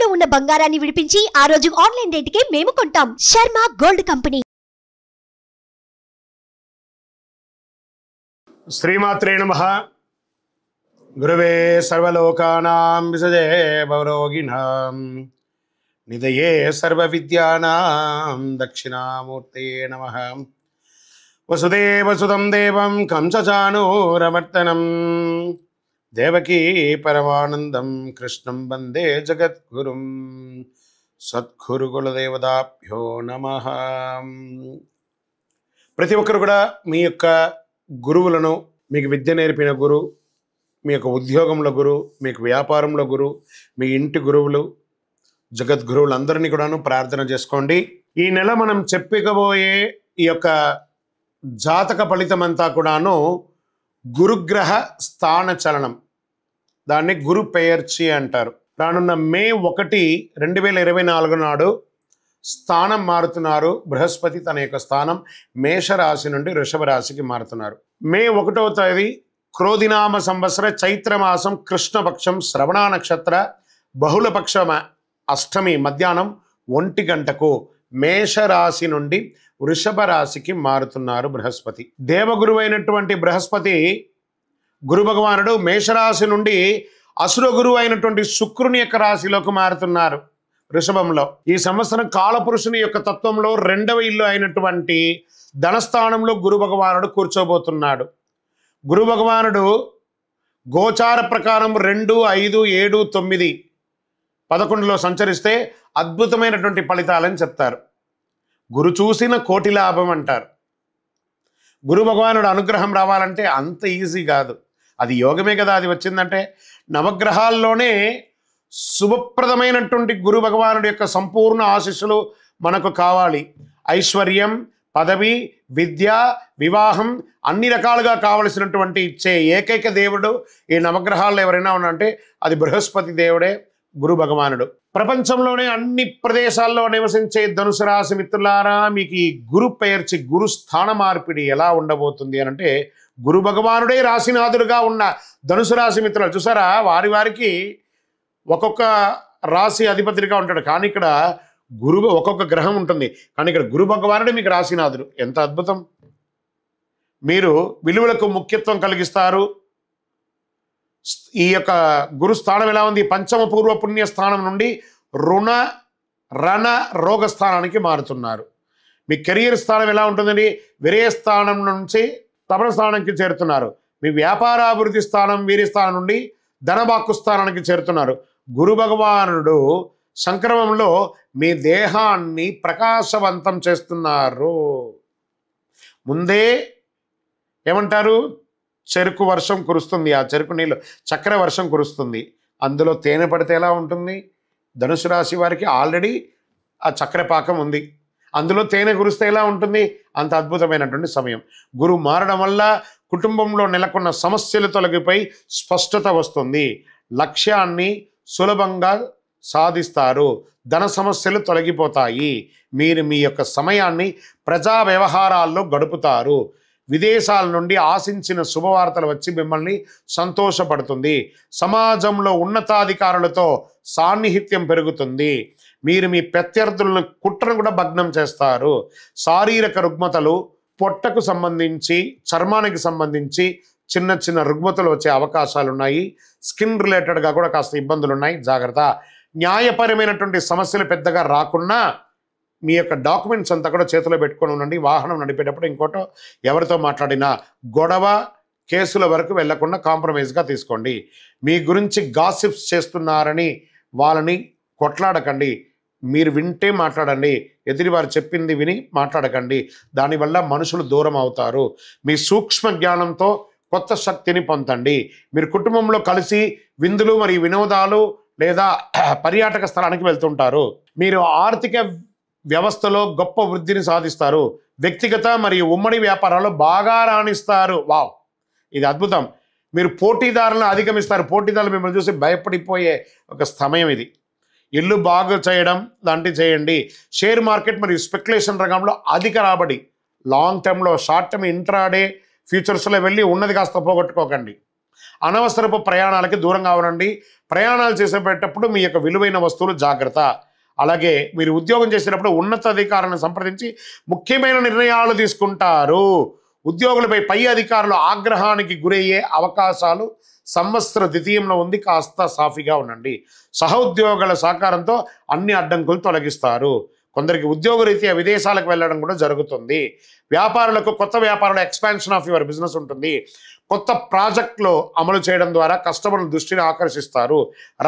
తాకట్టులో ఉన్న బంగారాన్ని విడిపించి ఆ రోజు ఆన్లైన్ రేటుకే మేము కొంటాం. Sharma gold company. శ్రీమాత్రే నమః. గురవే సర్వలోకానాం విసజే భవరోగిణాం నిదయే సర్వవిద్యానాం దక్షిణామూర్తే నమః. వసుదేవసుతం దేవం కంసచానూరమర్దనం దేవకీ పరమానందం కృష్ణం వందే జగద్గురుం. సద్గురు కులదేవతాభ్యో నమః. ప్రతి ఒక్కరు కూడా మీ యొక్క గురువులను, మీకు విద్య నేర్పిన గురు, మీ యొక్క ఉద్యోగంలో గురు, మీకు వ్యాపారంలో గురు, మీ ఇంటి గురువులు, జగద్గురువులందరినీ కూడాను ప్రార్థన చేసుకోండి. ఈ నెల మనం చెప్పుకోబోయే ఈ యొక్క జాతక ఫలితమంతా కూడాను గురుగ్రహ స్థాన చలనం, దాన్ని గురు పెయర్చి అంటారు. రానున్న మే 1, 2024 నాడు స్థానం మారుతున్నారు. బృహస్పతి తన యొక్క స్థానం మేషరాశి నుండి వృషభ రాశికి మారుతున్నారు. మే 1వ తేదీ క్రోధినామ సంవత్సర చైత్రమాసం కృష్ణపక్షం శ్రవణ నక్షత్ర బహుళపక్ష అష్టమి మధ్యాహ్నం 1 గంటకు మేషరాశి నుండి వృషభ రాశికి మారుతున్నారు బృహస్పతి. దేవగురువు అయినటువంటి బృహస్పతి గురు భగవానుడు మేషరాశి నుండి అసుర గురువు అయినటువంటి శుక్రుని యొక్క రాశిలోకి మారుతున్నారు వృషభంలో. ఈ సంవత్సరం కాలపురుషుని యొక్క తత్వంలో 2వ ఇల్లు అయినటువంటి ధనస్థానంలో గురు భగవానుడు కూర్చోబోతున్నాడు. గురు భగవానుడు గోచార ప్రకారం 2, 5, 7, 9, 11లో సంచరిస్తే అద్భుతమైనటువంటి ఫలితాలని చెప్తారు. గురు చూసిన కోటి లాభం అంటారు. గురు భగవానుడు అనుగ్రహం రావాలంటే అంత ఈజీ కాదు. అది యోగమే కదా. అది వచ్చిందంటే నవగ్రహాల్లోనే శుభప్రదమైనటువంటి గురు భగవానుడి యొక్క సంపూర్ణ ఆశీస్సులు మనకు కావాలి. ఐశ్వర్యం, పదవి, విద్య, వివాహం అన్ని రకాలుగా కావలసినటువంటి ఇచ్చే ఏకైక దేవుడు ఈ నవగ్రహాల్లో ఎవరైనా ఉన్నారంటే అది బృహస్పతి దేవుడే, గురు భగవానుడు. ప్రపంచంలోనే అన్ని ప్రదేశాల్లో నివసించే ధనుసు రాశి మిత్రులారా, మీకు ఈ గురు పెయర్చి గురు స్థాన మార్పిడి ఎలా ఉండబోతుంది అని అంటే, గురు భగవానుడే రాశినాథుడుగా ఉన్న ధనుసు రాశి మిత్రులు చూసారా, వారికి ఒక్కొక్క రాశి అధిపతిగా ఉంటాడు. కానీ ఇక్కడ గురువు ఒక్కొక్క గ్రహం ఉంటుంది. కానీ ఇక్కడ గురు భగవానుడే మీకు రాశినాథుడు. ఎంత అద్భుతం! మీరు విలువలకు ముఖ్యత్వం కలిగిస్తారు. ఈ యొక్క గురు స్థానం ఎలా ఉంది? పంచమ పూర్వ పుణ్య స్థానం నుండి రుణ రణ రోగ స్థానానికి మారుతున్నారు. మీ కెరియర్ స్థానం ఎలా ఉంటుందండి? విరయ స్థానం నుంచి తపన స్థానానికి చేరుతున్నారు. మీ వ్యాపారాభివృద్ధి స్థానం వీరి స్థానం నుండి ధనబాక్కు స్థానానికి చేరుతున్నారు. గురు భగవానుడు సంక్రమంలో మీ దేహాన్ని ప్రకాశవంతం చేస్తున్నారు. ముందే ఏమంటారు? చెరుకు వర్షం కురుస్తుంది. ఆ చెరుకు నీళ్ళు చక్కెర వర్షం కురుస్తుంది. అందులో తేనె పడితే ఎలా ఉంటుంది? ధనుసు రాశి వారికి ఆల్రెడీ ఆ చక్కెర పాకం ఉంది. అందులో తేనె కురిస్తే ఎలా ఉంటుంది? అంత అద్భుతమైనటువంటి సమయం. గురువు మారడం వల్ల కుటుంబంలో నెలకొన్న సమస్యలు తొలగిపోయి స్పష్టత వస్తుంది. లక్ష్యాన్ని సులభంగా సాధిస్తారు. ధన సమస్యలు తొలగిపోతాయి. మీరు మీ యొక్క సమయాన్ని ప్రజా వ్యవహారాల్లో గడుపుతారు. విదేశాల నుండి ఆశించిన శుభవార్తలు వచ్చి మిమ్మల్ని సంతోషపడుతుంది. సమాజంలో ఉన్నతాధికారులతో సాన్నిహిత్యం పెరుగుతుంది. మీరు మీ ప్రత్యర్థులను కుట్రను కూడా భగ్నం చేస్తారు. శారీరక రుగ్మతలు, పొట్టకు సంబంధించి, చర్మానికి సంబంధించి చిన్న చిన్న రుగ్మతలు వచ్చే అవకాశాలు ఉన్నాయి. స్కిన్ రిలేటెడ్గా కూడా కాస్త ఇబ్బందులు ఉన్నాయి, జాగ్రత్త. న్యాయపరమైనటువంటి సమస్యలు పెద్దగా రాకున్నా మీ యొక్క డాక్యుమెంట్స్ అంతా కూడా చేతిలో పెట్టుకొని ఉండండి. వాహనం నడిపేటప్పుడు ఇంకోటో ఎవరితో మాట్లాడినా గొడవ కేసుల వరకు వెళ్లకుండా కాంప్రమైజ్గా తీసుకోండి. మీ గురించి గాసిప్స్ చేస్తున్నారని వాళ్ళని కొట్లాడకండి. మీరు వింటే మాట్లాడండి. ఎదుటివారు చెప్పింది విని మాట్లాడకండి. దానివల్ల మనుషులు దూరం అవుతారు. మీ సూక్ష్మ జ్ఞానంతో కొత్త శక్తిని పొందండి. మీరు కుటుంబంలో కలిసి విందులు మరియు వినోదాలు లేదా పర్యాటక స్థలానికి వెళ్తుంటారు. మీరు ఆర్థిక వ్యవస్థలో గొప్ప వృద్ధిని సాధిస్తారు. వ్యక్తిగత మరియు ఉమ్మడి వ్యాపారాల్లో బాగా రాణిస్తారు. వావ్, ఇది అద్భుతం. మీరు పోటీదారులను అధిగమిస్తారు. పోటీదారులు మిమ్మల్ని చూసి భయపడిపోయే ఒక సమయం ఇది. ఇల్లు బాగు చేయడం లాంటివి చేయండి. షేర్ మార్కెట్ మరియు స్పెక్యులేషన్ రంగంలో అధిక రాబడి. లాంగ్ టర్మ్లో, షార్ట్ టర్మ్, ఇంట్రాడే ఫ్యూచర్స్లో వెళ్ళి ఉన్నది కాస్త పోగొట్టుకోకండి. అనవసరపు ప్రయాణాలకి దూరంగా ఉండండి. ప్రయాణాలు చేసేటప్పుడు మీ యొక్క విలువైన వస్తువులు జాగ్రత్త. అలాగే మీరు ఉద్యోగం చేసేటప్పుడు ఉన్నతాధికారులను సంప్రదించి ముఖ్యమైన నిర్ణయాలు తీసుకుంటారు. ఉద్యోగులపై పై అధికారులు ఆగ్రహానికి గురయ్యే అవకాశాలు సంవత్సర ద్వితీయంలో ఉంది. కాస్త సాఫీగా ఉండండి. సహోద్యోగుల సహకారంతో అన్ని అడ్డంకులు తొలగిస్తారు. కొందరికి ఉద్యోగరీత్యా విదేశాలకు వెళ్ళడం కూడా జరుగుతుంది. వ్యాపారులకు కొత్త వ్యాపారాల ఎక్స్పాన్షన్ ఆఫ్ యువర్ బిజినెస్ ఉంటుంది. కొత్త ప్రాజెక్టులు అమలు చేయడం ద్వారా కస్టమర్ల దృష్టిని ఆకర్షిస్తారు.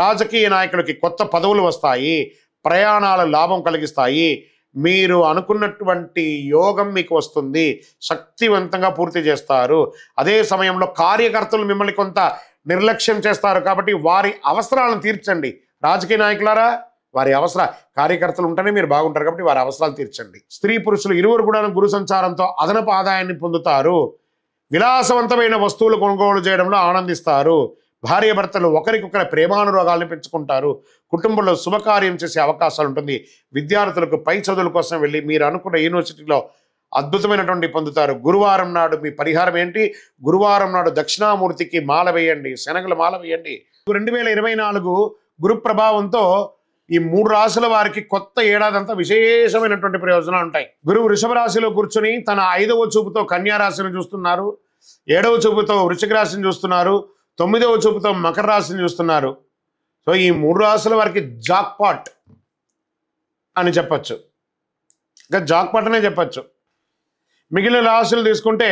రాజకీయ నాయకులకి కొత్త పదవులు వస్తాయి. ప్రయాణాల లాభం కలిగిస్తాయి. మీరు అనుకున్నటువంటి యోగం మీకు వస్తుంది. శక్తివంతంగా పూర్తి చేస్తారు. అదే సమయంలో కార్యకర్తలు మిమ్మల్ని కొంత నిర్లక్ష్యం చేస్తారు. కాబట్టి వారి అవసరాలను తీర్చండి. రాజకీయ నాయకులారా, వారి కార్యకర్తలు ఉంటేనే మీరు బాగుంటారు కాబట్టి వారి అవసరాలు తీర్చండి. స్త్రీ పురుషులు ఇరువురు కూడా గురు సంచారంతో అదనపు ఆదాయాన్ని పొందుతారు. విలాసవంతమైన వస్తువులు కొనుగోలు చేయడంలో ఆనందిస్తారు. భార్యాభర్తలు ఒకరికొకరి ప్రేమానురాగాలను పెంచుకుంటారు. కుటుంబంలో శుభకార్యం చేసే అవకాశాలు ఉంటుంది. విద్యార్థులకు పై చదువుల కోసం వెళ్ళి మీరు అనుకున్న యూనివర్సిటీలో అద్భుతమైనటువంటి పొందుతారు. గురువారం నాడు మీ పరిహారం ఏంటి? గురువారం నాడు దక్షిణామూర్తికి మాల వేయండి, శనగల మాల వేయండి. 2024 గురు ప్రభావంతో ఈ 3 రాశుల వారికి కొత్త ఏడాదంతా విశేషమైనటువంటి ప్రయోజనాలు ఉంటాయి. గురువు వృషభ రాశిలో కూర్చొని తన 5వ చూపుతో కన్యా రాశిని చూస్తున్నారు. 7వ చూపుతో వృశ్చిక రాశిని చూస్తున్నారు. 9వ చూపుతో మకర రాశిని చూస్తున్నారు. సో ఈ 3 రాశుల వారికి జాక్పాట్ అని చెప్పచ్చు. ఇంకా జాక్పాట్ అనే చెప్పచ్చు. మిగిలిన రాశులు తీసుకుంటే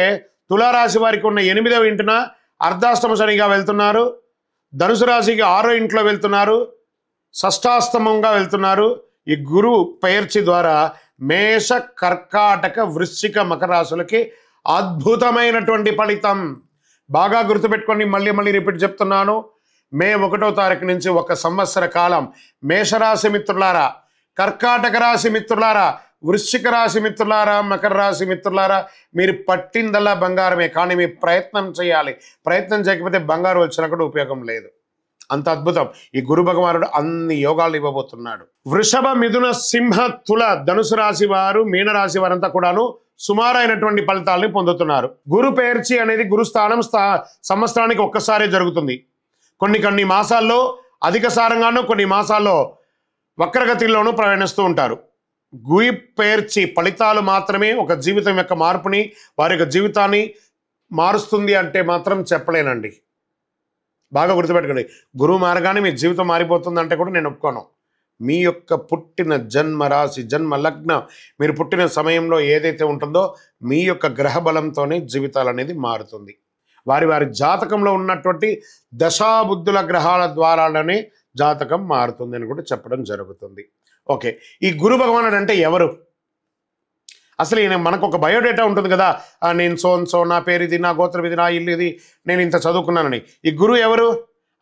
తులారాశి వారికి ఉన్న 8వ ఇంటిన అర్ధాష్టమ శనిగా వెళ్తున్నారు. ధనుసు రాశికి 6వ ఇంట్లో వెళ్తున్నారు. షష్టాష్టమంగా వెళ్తున్నారు. ఈ గురువు పెయర్చి ద్వారా మేష, కర్కాటక, వృశ్చిక, మకర రాశులకి అద్భుతమైనటువంటి ఫలితం. బాగా గుర్తుపెట్టుకోండి. మళ్ళీ రిపీట్ చెప్తున్నాను. మే 1వ తారీఖు నుంచి 1 సంవత్సర కాలం మేషరాశి మిత్రులారా, కర్కాటక రాశి మిత్రులారా, వృశ్చిక రాశి మిత్రులారా, మకర రాశి మిత్రులారా, మీరు పట్టిందల్లా బంగారమే. కానీ మీ ప్రయత్నం చేయాలి. ప్రయత్నం చేయకపోతే బంగారు వచ్చినా కూడా ఉపయోగం లేదు. అంత అద్భుతం. ఈ గురు భగవానుడు అన్ని యోగాలు ఇవ్వబోతున్నాడు. వృషభ, మిథున, సింహ, తుల, ధనుసు రాశి వారు, మీనరాశి వారంతా కూడాను సుమారైనటువంటి ఫలితాలని పొందుతున్నారు. గురు పేర్చి అనేది గురుస్థానం సంవత్సరానికి ఒక్కసారే జరుగుతుంది. కొన్ని మాసాల్లో అధిక సారంగానూ, కొన్ని మాసాల్లో వక్రగతిలోనూ ప్రయాణిస్తూ ఉంటారు. గురి పేర్చి ఫలితాలు మాత్రమే ఒక జీవితం యొక్క మార్పుని, వారి యొక్క జీవితాన్ని మారుస్తుంది అంటే మాత్రం చెప్పలేనండి. బాగా గుర్తుపెట్టుకోండి. గురువు మారగానే మీ జీవితం మారిపోతుంది అంటే కూడా నేను ఒప్పుకోను. మీ యొక్క పుట్టిన జన్మ రాశి, జన్మ లగ్నం, మీరు పుట్టిన సమయంలో ఏదైతే ఉంటుందో మీ యొక్క గ్రహ బలంతోనే జీవితాలు అనేది మారుతుంది. వారి జాతకంలో ఉన్నటువంటి దశాబుద్ధుల గ్రహాల ద్వారానే జాతకం మారుతుంది అని కూడా చెప్పడం జరుగుతుంది. ఓకే, ఈ గురు భగవానుడు అంటే ఎవరు? అసలు ఈయన మనకు ఒక బయోడేటా ఉంటుంది కదా. నేను సో నా పేరు ఇది, నా గోత్రం ఇది, నా ఇల్లు ఇది, నేను ఇంత చదువుకున్నానని. ఈ గురువు ఎవరు?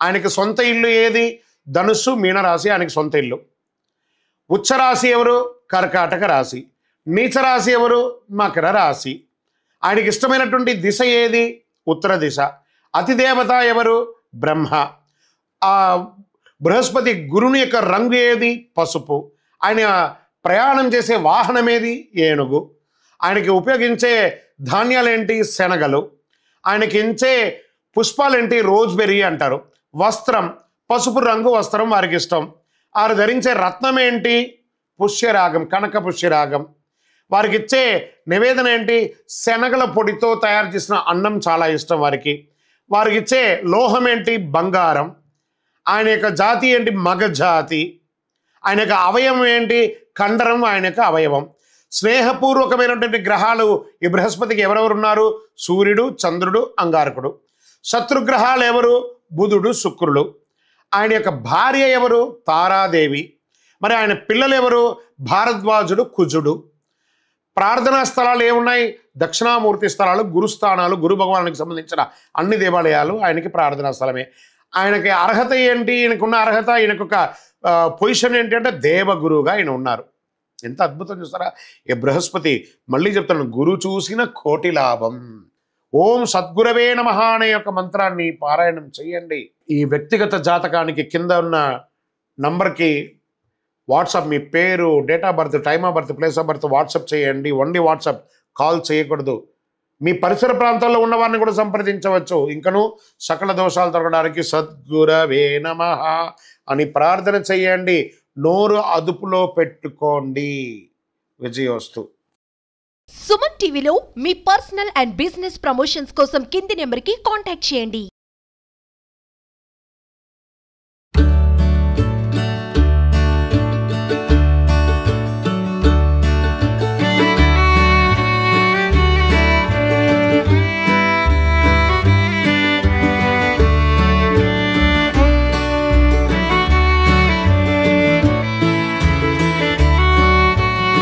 ఆయనకి సొంత ఇల్లు ఏది? ధనుస్సు, మీనరాశి ఆయనకి సొంత ఇల్లు. ఉచ్చరాశి ఎవరు? కర్కాటక రాశి. నీచరాశి ఎవరు? మకర రాశి. ఆయనకి ఇష్టమైనటువంటి దిశ ఏది? ఉత్తర దిశ. అతిదేవత ఎవరు? బ్రహ్మ. ఆ బృహస్పతి గురుని యొక్క రంగు ఏది? పసుపు. ఆయన ప్రయాణం చేసే వాహనం ఏది? ఏనుగు. ఆయనకి ఉపయోగించే ధాన్యాలేంటి? శనగలు. ఆయనకి ఇచ్చే పుష్పాలేంటి? రోజ్బెర్రీ అంటారు. వస్త్రం పసుపు రంగు వస్త్రం వారికి ఇష్టం. వారు ధరించే రత్నం ఏంటి? పుష్యరాగం, కనక పుష్యరాగం. వారికి ఇచ్చే నివేదన ఏంటి? శనగల పొడితో తయారు చేసిన అన్నం చాలా ఇష్టం వారికి. వారికి ఇచ్చే లోహం ఏంటి? బంగారం. ఆయన యొక్క జాతి ఏంటి? మగ జాతి. ఆయన యొక్క అవయవం ఏంటి? కండరం ఆయన యొక్క అవయవం. స్నేహపూర్వకమైనటువంటి గ్రహాలు ఈ బృహస్పతికి ఎవరెవరు ఉన్నారు? సూర్యుడు, చంద్రుడు, అంగారకుడు. శత్రుగ్రహాలు ఎవరు? బుధుడు, శుక్రుడు. ఆయన యొక్క భార్య ఎవరు? తారాదేవి. మరి ఆయన పిల్లలు ఎవరు? భారద్వాజుడు, కుజుడు. ప్రార్థనా స్థలాలు ఏమున్నాయి? దక్షిణామూర్తి స్థలాలు, గురుస్థానాలు. గురు భగవానునికి సంబంధించిన అన్ని దేవాలయాలు ఆయనకి ప్రార్థనా స్థలమే. ఆయనకి అర్హత ఏంటి? ఈయనకున్న అర్హత, ఈయనకొక పొజిషన్ ఏంటి అంటే దేవగురువుగా ఆయన ఉన్నారు. ఎంత అద్భుతం చూస్తారా ఈ బృహస్పతి. మళ్ళీ చెప్తాను, గురు చూసిన కోటి లాభం. ఓం సద్గురవే నమః అనే యొక్క మంత్రాన్ని పారాయణం చేయండి. ఈ వ్యక్తిగత జాతకానికి కింద ఉన్న నంబర్కి వాట్సాప్, మీ పేరు, date of birth, time of birth, place of birth WhatsApp చేయండి. ఓన్లీ వాట్సాప్, కాల్ చేయకూడదు. మీ పరిసర ప్రాంతాల్లో ఉన్న వారిని కూడా సంప్రదించవచ్చు. ఇంకను సకల దోషాలు తొలగడానికి సద్గురవే నమః అని ప్రార్థన చేయండి. నోరు అదుపులో పెట్టుకోండి. విజయోస్తు. సుమన్ టీవీలో మీ పర్సనల్ అండ్ బిజినెస్ ప్రమోషన్స్ కోసం కింది నెంబర్కి కాంటాక్ట్ చేయండి.